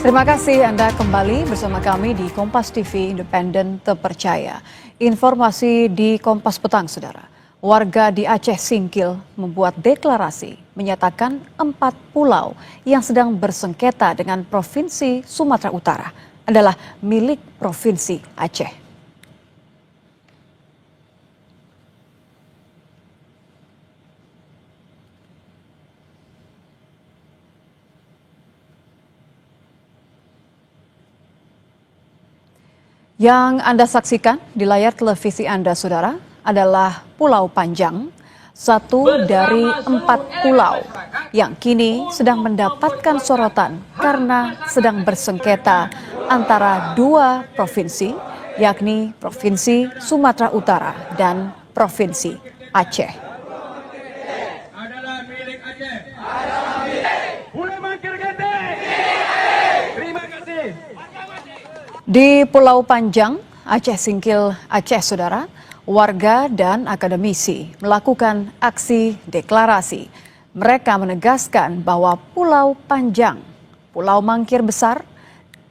Terima kasih Anda kembali bersama kami di Kompas TV Independen Terpercaya. Informasi di Kompas Petang, Saudara. Warga di Aceh Singkil membuat deklarasi menyatakan 4 pulau yang sedang bersengketa dengan Provinsi Sumatera Utara adalah milik Provinsi Aceh. Yang Anda saksikan di layar televisi Anda, Saudara, adalah Pulau Panjang, satu dari 4 pulau yang kini sedang mendapatkan sorotan karena sedang bersengketa antara 2 provinsi, yakni Provinsi Sumatera Utara dan Provinsi Aceh. Di Pulau Panjang, Aceh Singkil, Aceh, Saudara, warga dan akademisi melakukan aksi deklarasi. Mereka menegaskan bahwa Pulau Panjang, Pulau Mangkir Besar,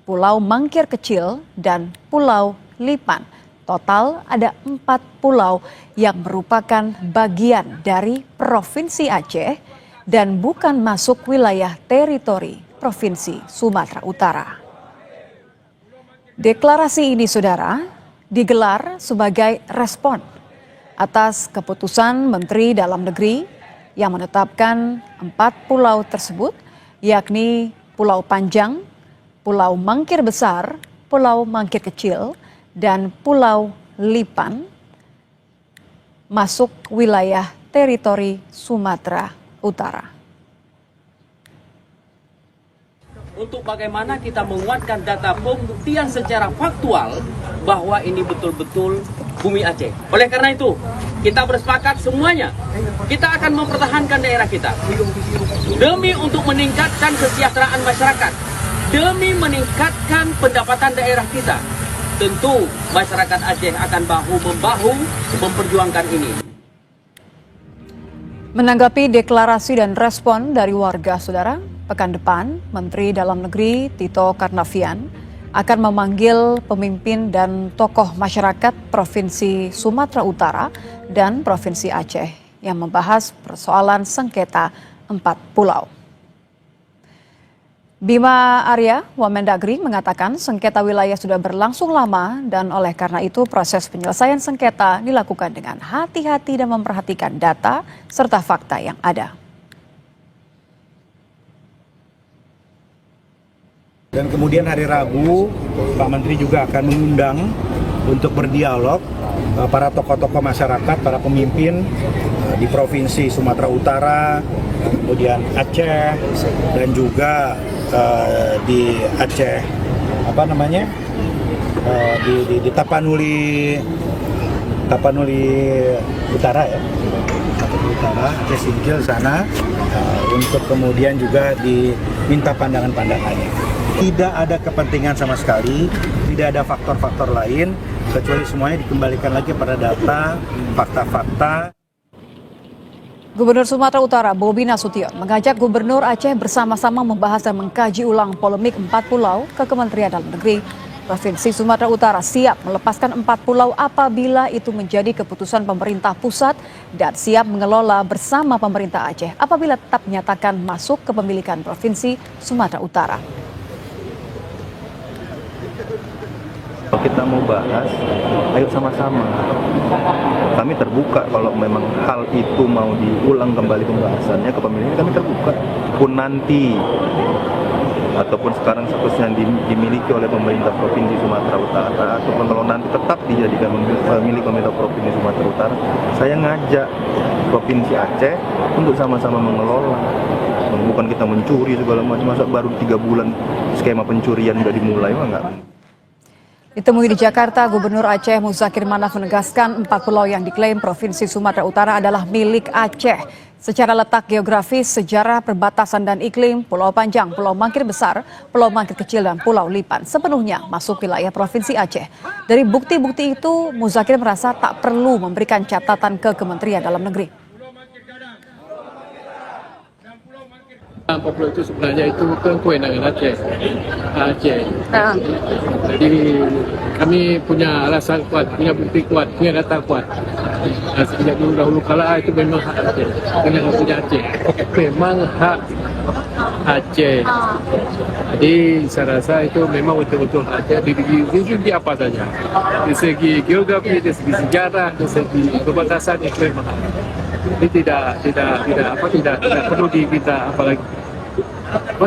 Pulau Mangkir Kecil, dan Pulau Lipan. Total ada 4 pulau yang merupakan bagian dari Provinsi Aceh dan bukan masuk wilayah teritori Provinsi Sumatera Utara. Deklarasi ini, Saudara, digelar sebagai respon atas keputusan Menteri Dalam Negeri yang menetapkan 4 pulau tersebut, yakni Pulau Panjang, Pulau Mangkir Besar, Pulau Mangkir Kecil, dan Pulau Lipan masuk wilayah teritori Sumatera Utara. Untuk bagaimana kita menguatkan data pembuktian secara faktual bahwa ini betul-betul bumi Aceh. Oleh karena itu, kita bersepakat semuanya, kita akan mempertahankan daerah kita. Demi untuk meningkatkan kesejahteraan masyarakat, demi meningkatkan pendapatan daerah kita. Tentu masyarakat Aceh akan bahu-membahu memperjuangkan ini. Menanggapi deklarasi dan respon dari warga, Saudara, pekan depan, Menteri Dalam Negeri Tito Karnavian akan memanggil pemimpin dan tokoh masyarakat Provinsi Sumatera Utara dan Provinsi Aceh yang membahas persoalan sengketa 4 pulau. Bima Arya, Wamendagri, mengatakan sengketa wilayah sudah berlangsung lama dan oleh karena itu proses penyelesaian sengketa dilakukan dengan hati-hati dan memperhatikan data serta fakta yang ada. Dan kemudian hari Rabu, Pak Menteri juga akan mengundang untuk berdialog para tokoh-tokoh masyarakat, para pemimpin di Provinsi Sumatera Utara, kemudian Aceh, dan juga di Aceh, di Tapanuli Utara ya, Tapanuli Utara, Aceh Singkil sana, untuk kemudian juga diminta pandangan-pandangannya. Tidak ada kepentingan sama sekali, tidak ada faktor-faktor lain, kecuali semuanya dikembalikan lagi pada data, fakta-fakta. Gubernur Sumatera Utara Bobi Nasution mengajak Gubernur Aceh bersama-sama membahas dan mengkaji ulang polemik 4 pulau ke Kementerian Dalam Negeri. Provinsi Sumatera Utara siap melepaskan 4 pulau apabila itu menjadi keputusan pemerintah pusat dan siap mengelola bersama pemerintah Aceh apabila tetap menyatakan masuk kepemilikan Provinsi Sumatera Utara. Kalau kita mau bahas, ayo sama-sama. Kami terbuka kalau memang hal itu mau diulang kembali pembahasannya, kepemilikan kami terbuka. Pun nanti, ataupun sekarang statusnya dimiliki oleh pemerintah Provinsi Sumatera Utara, ataupun kalau nanti tetap dijadikan milik pemerintah Provinsi Sumatera Utara, saya ngajak Provinsi Aceh untuk sama-sama mengelola. Bukan kita mencuri segala macam, masa baru 3 bulan skema pencurian udah dimulai, mah enggak. Ditemui di Jakarta, Gubernur Aceh Muzakir Manaf menegaskan 4 pulau yang diklaim Provinsi Sumatera Utara adalah milik Aceh. Secara letak geografis, sejarah, perbatasan dan iklim, Pulau Panjang, Pulau Mangkir Besar, Pulau Mangkir Kecil dan Pulau Lipan sepenuhnya masuk wilayah Provinsi Aceh. Dari bukti-bukti itu, Muzakir merasa tak perlu memberikan catatan ke Kementerian Dalam Negeri. Papua itu sebenarnya itu kan kewenangan Aceh. Jadi kami punya alasan kuat, punya bukti kuat, punya data kuat. Dan sejak dulu kala itu memang hak Aceh, bukan hak punya Aceh. Memang hak Aceh. Jadi saya rasa itu memang betul-betul hak Aceh di segi apa saja. Di segi geografi, di segi sejarah, di segi perbatasan itu memang hak. Ini tidak perlu kita apalagi.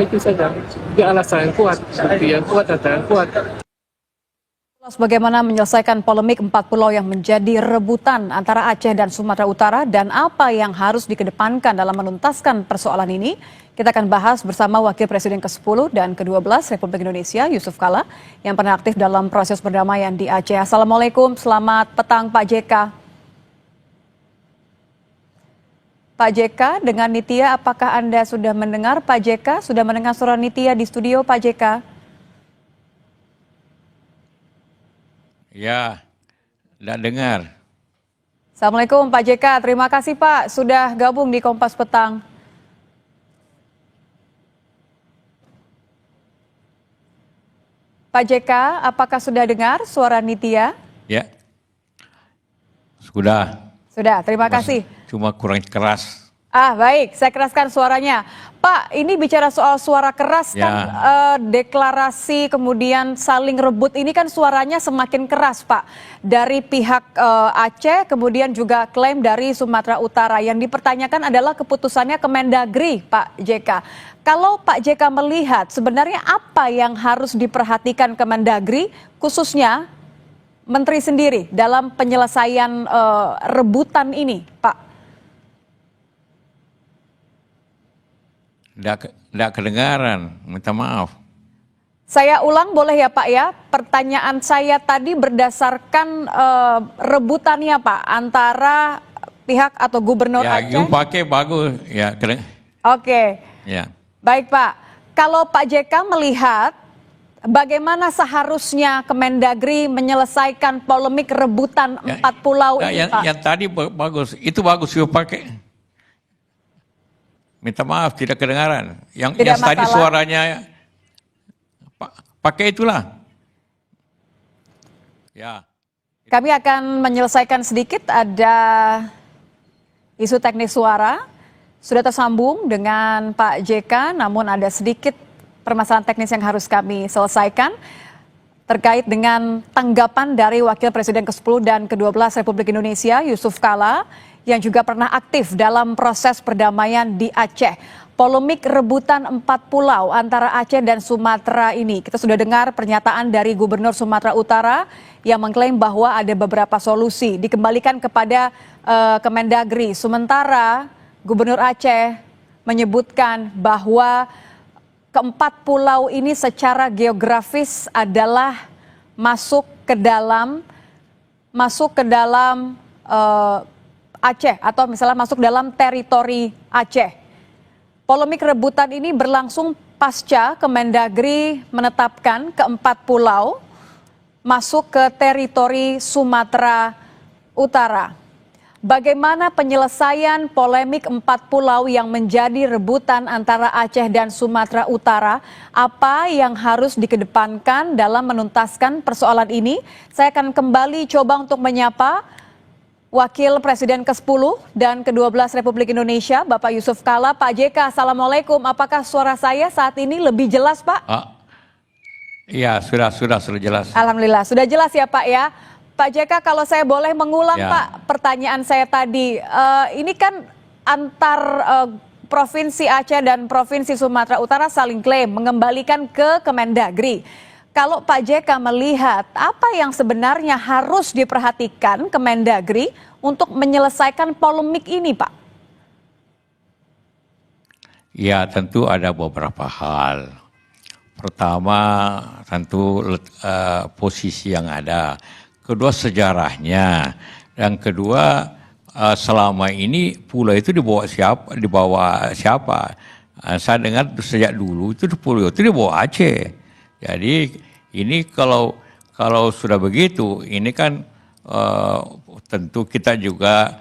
Itu saja. Dia alasan yang kuat, bukti yang kuat, data yang kuat. Bagaimana menyelesaikan polemik 4 pulau yang menjadi rebutan antara Aceh dan Sumatera Utara dan apa yang harus dikedepankan dalam menuntaskan persoalan ini? Kita akan bahas bersama Wakil Presiden ke-10 dan ke-12 Republik Indonesia, Yusuf Kala, yang pernah aktif dalam proses perdamaian di Aceh. Assalamualaikum, selamat petang Pak JK. Pak JK, dengan Nitya, apakah Anda sudah mendengar? Pak JK, sudah mendengar suara Nitya di studio, Pak JK? Ya, tidak dengar. Assalamualaikum Pak JK, terima kasih Pak sudah gabung di Kompas Petang. Pak JK, apakah sudah dengar suara Nitya? Ya, sudah. Sudah, terima kasih. Cuma kurang keras. Baik, saya keraskan suaranya. Pak, ini bicara soal suara keras Ya. kan deklarasi kemudian saling rebut ini kan suaranya semakin keras Pak. Dari pihak Aceh kemudian juga klaim dari Sumatera Utara. Yang dipertanyakan adalah keputusannya Kemendagri Pak JK. Kalau Pak JK melihat sebenarnya apa yang harus diperhatikan Kemendagri khususnya Menteri sendiri dalam penyelesaian rebutan ini Pak? Tidak kedengaran, minta maaf. Saya ulang boleh ya Pak ya, pertanyaan saya tadi berdasarkan rebutannya Pak antara pihak atau Gubernur Ya, Aceh. you pakai bagus. Ya, Oke, ya. baik Pak. Kalau Pak JK melihat bagaimana seharusnya Kemendagri menyelesaikan polemik rebutan 4 pulau ini Pak? Yang tadi bagus, itu bagus you pakai. Minta maaf, tidak kedengaran. Yang tadi suaranya pakai itulah. Ya. Kami akan menyelesaikan sedikit, ada isu teknis suara. Sudah tersambung dengan Pak JK, namun ada sedikit permasalahan teknis yang harus kami selesaikan terkait dengan tanggapan dari Wakil Presiden ke-10 dan ke-12 Republik Indonesia, Yusuf Kala, yang juga pernah aktif dalam proses perdamaian di Aceh. Polemik rebutan 4 pulau antara Aceh dan Sumatera ini. Kita sudah dengar pernyataan dari Gubernur Sumatera Utara yang mengklaim bahwa ada beberapa solusi dikembalikan kepada Kemendagri. Sementara Gubernur Aceh menyebutkan bahwa keempat pulau ini secara geografis adalah masuk ke dalam Aceh atau misalnya masuk dalam teritori Aceh. Polemik rebutan ini berlangsung pasca Kemendagri menetapkan keempat pulau masuk ke teritori Sumatera Utara. Bagaimana penyelesaian polemik 4 pulau yang menjadi rebutan antara Aceh dan Sumatera Utara? Apa yang harus dikedepankan dalam menuntaskan persoalan ini? Saya akan kembali coba untuk menyapa Wakil Presiden ke-10 dan ke-12 Republik Indonesia, Bapak Yusuf Kala. Pak JK, Assalamualaikum. Apakah suara saya saat ini lebih jelas, Pak? Iya, sudah jelas. Alhamdulillah, sudah jelas ya Pak ya. Pak JK, kalau saya boleh mengulang Ya. Pak pertanyaan saya tadi. Ini kan antar Provinsi Aceh dan Provinsi Sumatera Utara saling klaim mengembalikan ke Kemendagri. Kalau Pak JK melihat apa yang sebenarnya harus diperhatikan Kemendagri untuk menyelesaikan polemik ini, Pak? Ya, tentu ada beberapa hal. Pertama, tentu posisi yang ada. Kedua, sejarahnya. Dan kedua, selama ini pulau itu dibawa siapa? Saya dengar sejak dulu itu pulau itu dibawa Aceh. Jadi ini kalau sudah begitu, ini kan tentu kita juga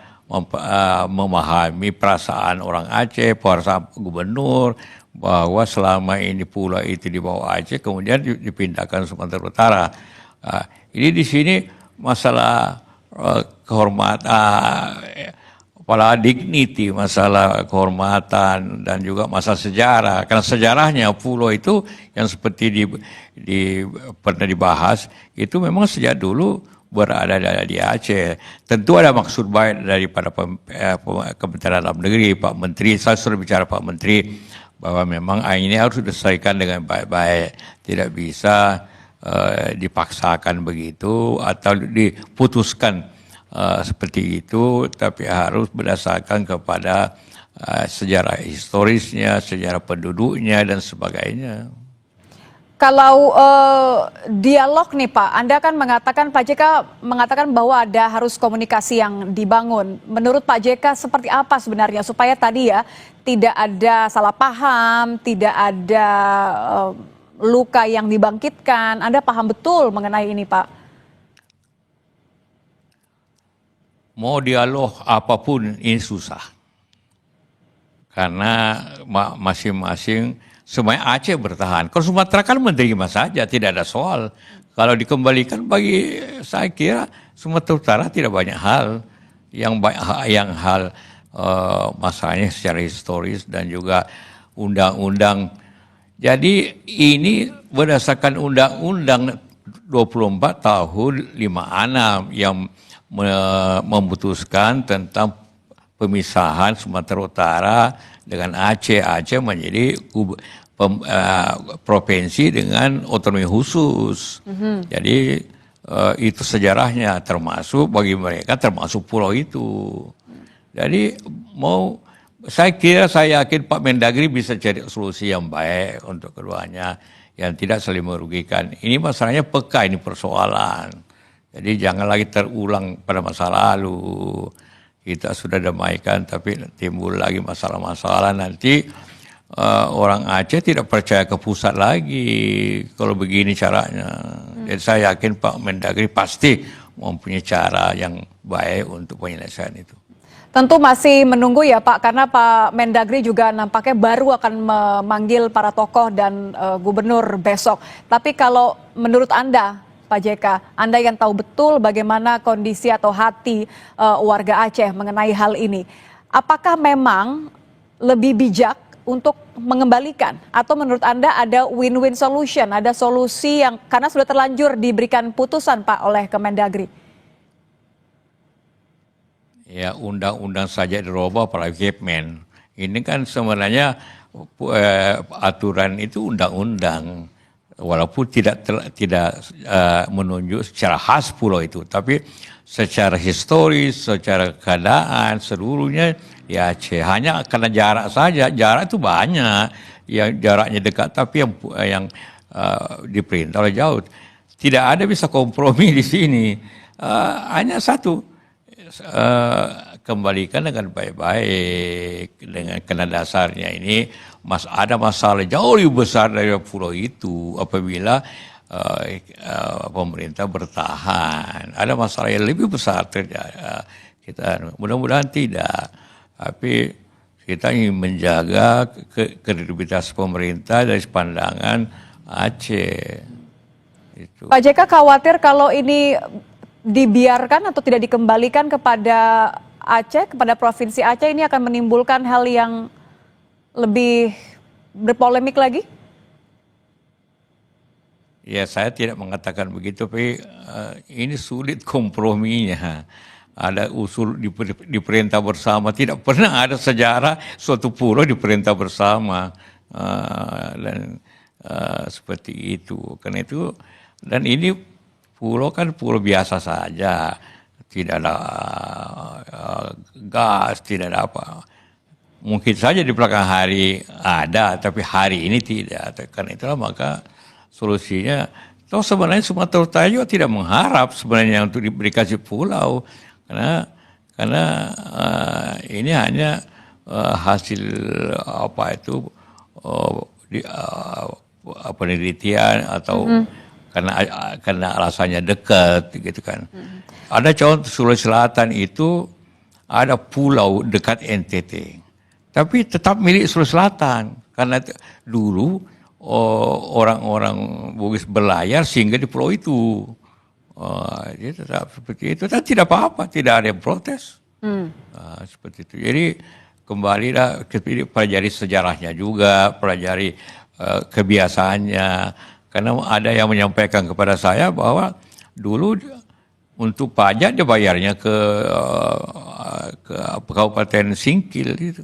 memahami perasaan orang Aceh, perasaan gubernur, bahwa selama ini pulau itu di bawah Aceh kemudian dipindahkan Sumatera Utara. Ini di sini masalah kehormatan, kepala dignity, masalah kehormatan dan juga masalah sejarah. Karena sejarahnya pulau itu yang seperti pernah dibahas itu memang sejak dulu berada di Aceh. Tentu ada maksud baik daripada Kementerian Dalam Negeri, Pak Menteri. Saya sudah bicara Pak Menteri bahwa memang ini harus diselesaikan dengan baik-baik. Tidak bisa dipaksakan begitu atau diputuskan seperti itu, tapi harus berdasarkan kepada sejarah historisnya, sejarah penduduknya dan sebagainya. Kalau dialog nih Pak, Anda kan mengatakan, Pak JK mengatakan bahwa ada harus komunikasi yang dibangun. Menurut Pak JK seperti apa sebenarnya supaya tadi ya tidak ada salah paham, tidak ada luka yang dibangkitkan. Anda paham betul mengenai ini Pak? Mau dialog apapun ini susah. Karena masing-masing semuanya Aceh bertahan. Kalau Sumatera kan menerima saja, tidak ada soal. Kalau dikembalikan bagi saya kira Sumatera Utara tidak banyak hal yang masalahnya secara historis dan juga undang-undang. Jadi ini berdasarkan undang-undang 24 tahun 56 yang memutuskan tentang pemisahan Sumatera Utara dengan Aceh. Aceh menjadi provinsi dengan otonomi khusus. Jadi itu sejarahnya, termasuk bagi mereka termasuk pulau itu. Jadi saya yakin Pak Mendagri bisa cari solusi yang baik untuk keduanya yang tidak saling merugikan. Ini masalahnya peka, ini persoalan. Jadi jangan lagi terulang pada masa lalu. Kita sudah damaikan tapi timbul lagi masalah-masalah, nanti orang Aceh tidak percaya ke pusat lagi kalau begini caranya. Jadi saya yakin Pak Mendagri pasti mempunyai cara yang baik untuk penyelesaian itu. Tentu masih menunggu ya Pak, karena Pak Mendagri juga nampaknya baru akan memanggil para tokoh dan gubernur besok. Tapi kalau menurut Anda, Pak JK, Anda yang tahu betul bagaimana kondisi atau hati warga Aceh mengenai hal ini, apakah memang lebih bijak untuk mengembalikan atau menurut Anda ada win-win solution, ada solusi yang karena sudah terlanjur diberikan putusan Pak oleh Kemendagri? Ya, undang-undang saja dirubah apalagi Kepmen. Ini kan sebenarnya aturan itu undang-undang. Walaupun tidak menunjuk secara khas pulau itu, tapi secara historis, secara keadaan seluruhnya di Aceh. Hanya karena jarak saja, jarak itu banyak, yang jaraknya dekat, tapi yang diperintah oleh jauh. Tidak ada bisa kompromi di sini. Hanya satu, kembalikan dengan baik-baik, dengan karena dasarnya ini ada masalah jauh lebih besar dari pulau itu apabila pemerintah bertahan. Ada masalah yang lebih besar terjadi. Kita mudah-mudahan tidak, tapi kita ingin menjaga kredibilitas pemerintah dari pandangan Aceh. Itu. Pak JK khawatir kalau ini dibiarkan atau tidak dikembalikan kepada Aceh, kepada Provinsi Aceh, ini akan menimbulkan hal yang lebih berpolemik lagi? Ya, saya tidak mengatakan begitu, tapi ini sulit komprominya. Ada usul di perintah bersama, tidak pernah ada sejarah suatu pulau di perintah bersama dan seperti itu. Karena itu, dan ini pulau kan pulau biasa saja, tidak ada gas, tidak ada apa. Mungkin saja di belakang hari ada, tapi hari ini tidak. Karena itulah maka solusinya, toh sebenarnya Sumatera Utara juga tidak mengharap sebenarnya untuk diberikan pulau, karena ini hanya hasil penelitian atau karena alasannya dekat, gitu kan. Ada contoh Sulawesi Selatan itu ada pulau dekat NTT, tapi tetap milik Sulawesi Selatan Karena dulu orang-orang Bugis berlayar sehingga di pulau itu. Dia tetap seperti itu, dan tidak apa-apa, tidak ada yang protes. Seperti itu. Jadi kembalilah pelajari sejarahnya juga, pelajari kebiasaannya. Karena ada yang menyampaikan kepada saya bahwa dulu untuk pajak dibayarnya ke Kabupaten Singkil itu.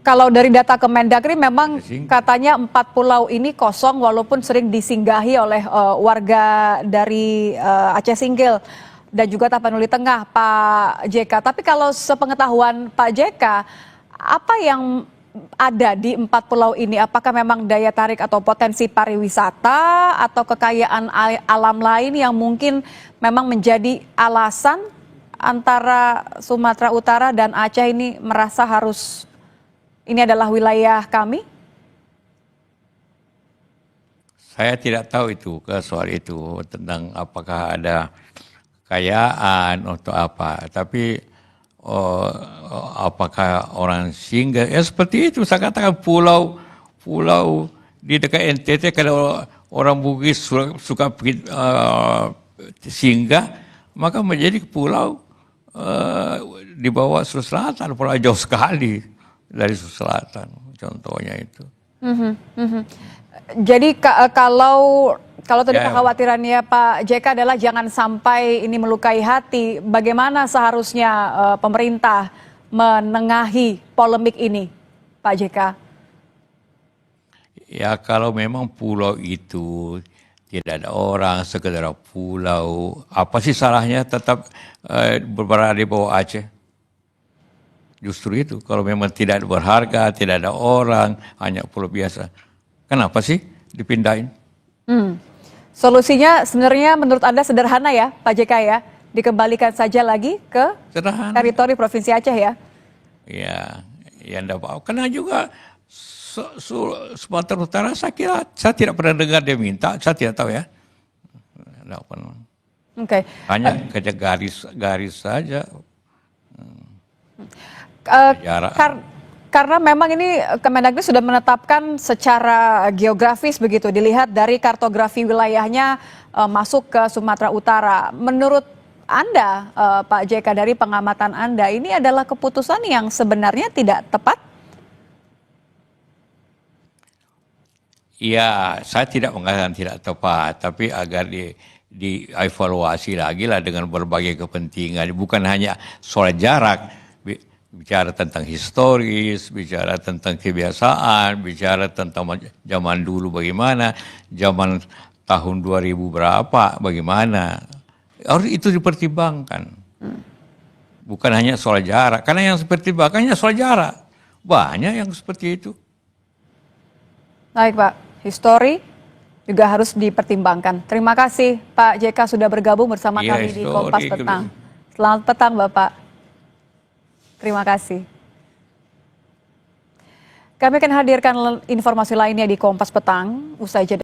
Kalau dari data Kemendagri memang katanya 4 pulau ini kosong walaupun sering disinggahi oleh warga dari Aceh Singkil dan juga Tapanuli Tengah, Pak JK. Tapi kalau sepengetahuan Pak JK, apa yang ada di 4 pulau ini? Apakah memang daya tarik atau potensi pariwisata atau kekayaan alam lain yang mungkin memang menjadi alasan antara Sumatera Utara dan Aceh ini merasa harus ini adalah wilayah kami? Saya tidak tahu itu soal itu tentang apakah ada kekayaan atau apa. Tapi apakah orang singgah? Ya seperti itu. Saya katakan pulau di dekat NTT kalau orang Bugis suka singgah, maka menjadi pulau di bawah Sulawesi Selatan, pulau jauh sekali dari Sulawesi Selatan, contohnya itu. Jadi kalau tadi kekhawatirannya Pak JK adalah jangan sampai ini melukai hati, bagaimana seharusnya pemerintah menengahi polemik ini, Pak JK? Ya kalau memang pulau itu tidak ada orang, sekedar pulau, apa sih salahnya tetap berada di bawah Aceh? Justru itu, kalau memang tidak berharga, tidak ada orang, hanya pulau biasa. Kenapa sih dipindahin? Solusinya sebenarnya menurut Anda sederhana ya, Pak JK ya? Dikembalikan saja lagi ke teritori Provinsi Aceh ya? Ya enggak apa-apa. Karena juga Sumatera Utara saya tidak pernah dengar dia minta, saya tidak tahu ya. Enggak pernah. Oke. Hanya kerja garis saja. Karena memang ini Kemendagri sudah menetapkan secara geografis begitu, dilihat dari kartografi wilayahnya masuk ke Sumatera Utara. Menurut Anda, Pak JK, dari pengamatan Anda, ini adalah keputusan yang sebenarnya tidak tepat? Ya, saya tidak mengatakan tidak tepat, tapi agar dievaluasi lagi lah dengan berbagai kepentingan. Bukan hanya soal jarak, bicara tentang historis, bicara tentang kebiasaan, bicara tentang zaman dulu bagaimana, zaman tahun 2000 berapa, bagaimana. Harus itu dipertimbangkan. Bukan hanya soal jarak, karena yang dipertimbangkannya soal jarak. Banyak yang seperti itu. Baik Pak, histori juga harus dipertimbangkan. Terima kasih Pak JK sudah bergabung bersama kami di Kompas Petang. Selamat petang Bapak. Terima kasih. Kami akan hadirkan informasi lainnya di Kompas Petang usai jeda.